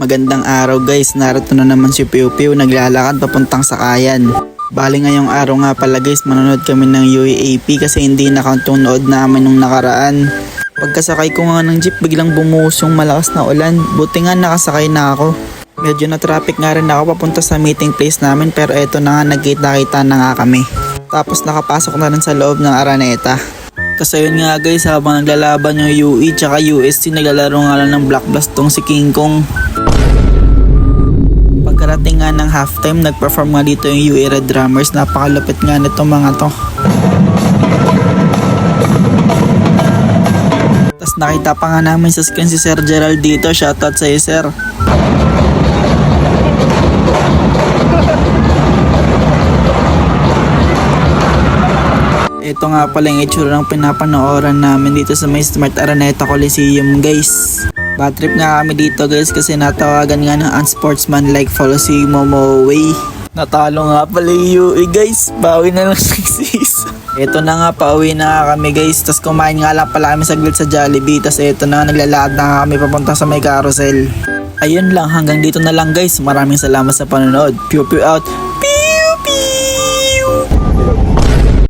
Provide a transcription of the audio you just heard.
Magandang araw guys, narito na naman si Piu Piu naglalakad papuntang Sakayan. Bali ngayong araw nga pala guys, manonood kami ng UAAP kasi hindi na-count yung nood namin nung nakaraan. Pagkasakay ko nga ng jeep, biglang bumuhos yung malakas na ulan. Buti nga nakasakay na ako. Medyo na traffic nga rin ako papunta sa meeting place namin, pero eto na nga, nagkita-kita na nga kami. Tapos nakapasok na rin sa loob ng Araneta. Kasi yun nga guys, habang naglalaban yung UE tsaka UST, naglalaro nga lang ng Black Blast tong si King Kong. Pagkarating nga ng halftime, nagperform nga dito yung UE Red Drummers. Napakalupit nga nito mga to. Tapos nakita pa nga namin sa screen si Sir Gerald dito. Shoutout sa iyo, sir. Ito nga pala yung itsura ng pinapanooran namin dito sa may Smart Araneta Coliseum guys. Bad trip nga kami dito guys kasi natawagan nga ng unsportsmanlike follow si Momoway. Natalo nga pala yung UE guys, bawi na lang sis. Ito na nga, pauwi na nga kami guys. Tapos kumain nga lang pala kami saglit sa Jollibee. Tapos ito na, naglalakad na nga kami papunta sa may carousel. Ayun lang, hanggang dito na lang guys. Maraming salamat sa panonood. Piu Piu out.